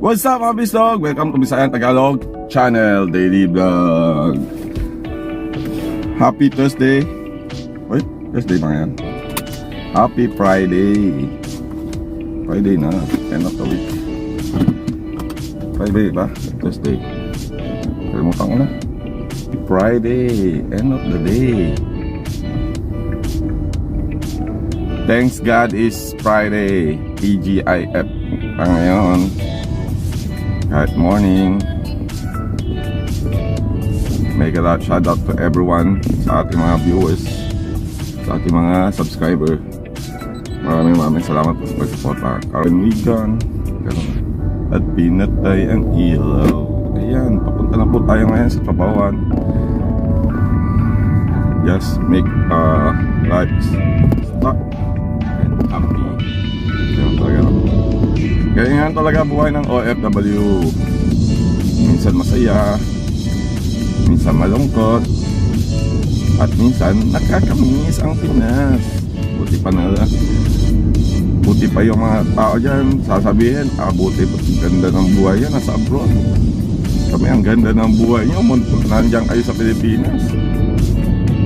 What's up mga VisLog? Welcome to Visayang Tagalog channel daily vlog. Happy Thursday. Wait, Thursday ba yan? Happy Friday. Friday na, end of the week. Friday ba? Thursday. Kalimutan ko na. Friday, end of the day. Thanks God is Friday. TGIF pa ngayon. Good morning. Make a shout out to everyone, sa ating mga viewers, sa ating mga subscriber. Maraming salamat po sa pag-suporta. Karanigan at pinatay ang ilaw. Ayan, papunta na po tayo ngayon sa trabawan. Just make lives stop and happy. Ganyan talaga buhay ng OFW. Minsan masaya, minsan malungkot, at minsan nakakamiss ang Pinas. Buti pa yung mga tao dyan sasabihin, buti pa ganda ng buhay yan nasa abroad. Kami ang ganda ng buhay nyo, nandiyan kayo sa Pilipinas,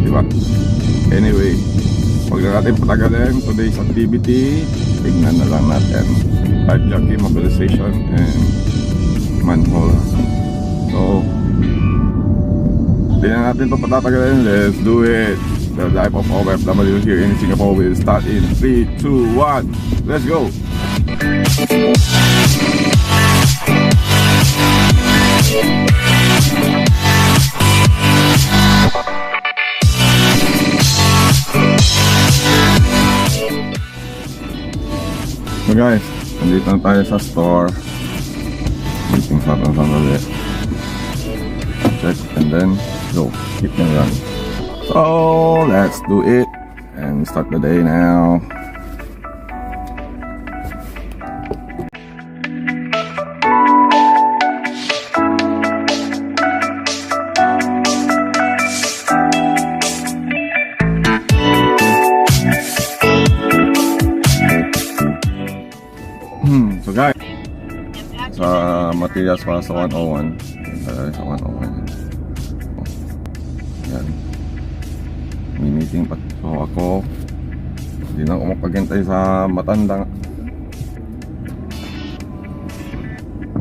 diba? Anyway, huwag na natin patagalin today's activity. Tignan na lang natin hijacking, mobilization, and manhole. So, hindi na natin ito patatagalin. Let's do it. The life of OFW here in Singapore will start in 3, 2, 1. Let's go. So guys, nandito na tayo sa store. Meeting sa ating sandali. Check and then go. Keep them run. So let's do it and start the day now. So guys, sa materials para sa 101, sa 101 yan, may meeting pa. So ako, hindi na ako mapagantay sa matanda.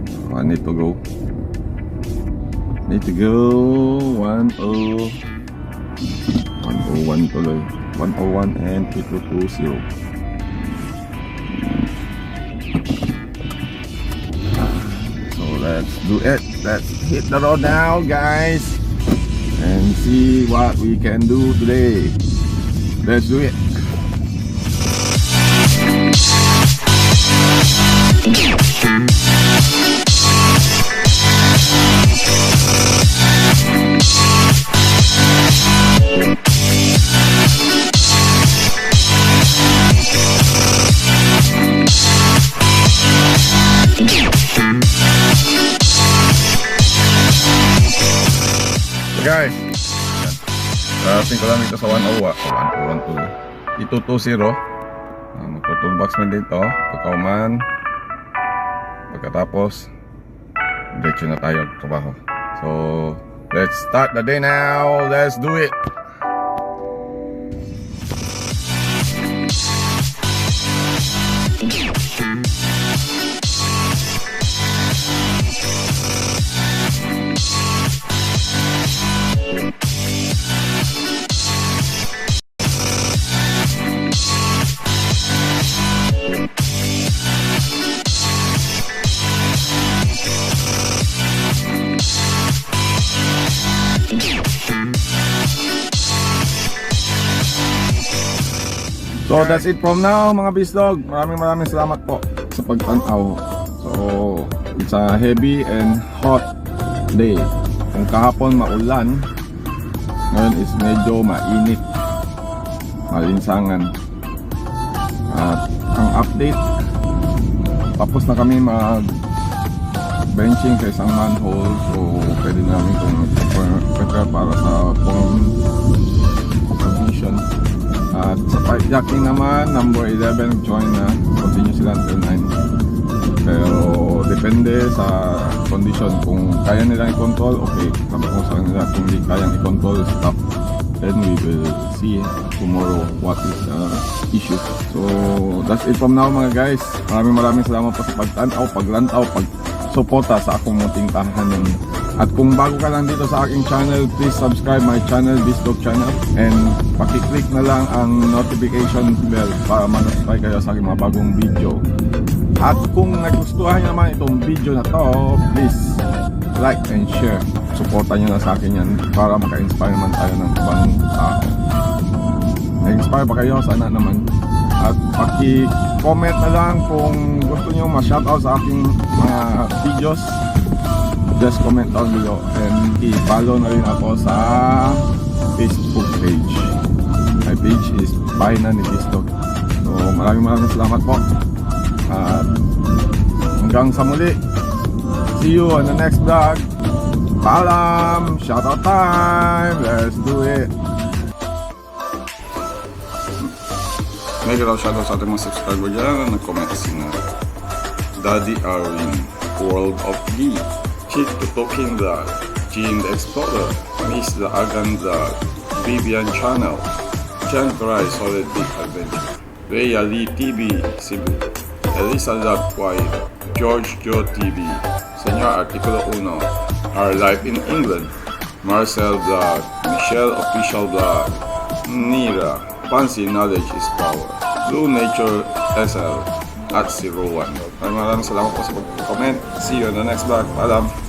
So I need to go. Need to go 101 tuloy, 101 and 2220. Let's do it. Let's hit the road now, guys, and see what we can do today. Let's do it. Guys, darating ko lang dito sa 101 220 magtutulbox man dito pagkauman, pagkatapos diretso na tayo trabaho. So let's start the day now. Let's do it. So that's it from now mga VisLog. Maraming salamat po sa pagtanaw. So it's a heavy and hot day. Kung kahapon maulan, ngayon is medyo mainit, malinsangan. At ang update, tapos na kami mag benching sa isang manhole. So pwede namin kung prepare para sa form transmission. At sa pipe jacking naman, number 11 join na, continue sila until 9. Pero depende depende sa condition. Kung kaya nilang i-control, okay. Sabi ko sa kanila, kung hindi kayang i-control, stop. Then we will see tomorrow what is the issue. So that's it from now mga guys. Maraming salamat po sa pagtanaw, paglantaw, pagsuporta sa akong munting tahanan. At kung bago ka lang dito sa aking channel, please subscribe my channel, VisLog channel, and pakiclick na lang ang notification bell para ma-notify kayo sa aking mga bagong video. At kung nagustuhan nyo naman itong video na to, please like and share. Supportan nyo na sa akin yan para maka-inspire naman tayo ng ibang tao. Na-inspire ba kayo? Sana naman. At paki-comment na lang kung gusto nyo ma-shoutout sa aking mga videos. Just comment down below and i-follow na rin ako sa Facebook page. My page is Bahay na ni VisLog. So maraming salamat po. At hanggang sa muli. See you on the next vlog. Paalam! Shoutout time! Let's do it! May galaw shoutout sa ating mga subscriber dyan. Nag-comment si na Daddy Arwin, World of D, Chick the Talking Vlog, Jean the Explorer, Miss the Agan Vlog, Vivian Channel, Jan Cry Solid Big Adventure, Rhea Lee TV, Cebu, Elisa Love Quiet, George Joe TV, Senyor Artikulo 1, Our Life in England, Marcel Vlog, Michelle Official Vlog, Nira, Fancy Knowledge is Power, Blue Nature SL, at 01. Maraming salamat po sa pag-comment. See you on the next vlog. Paalam!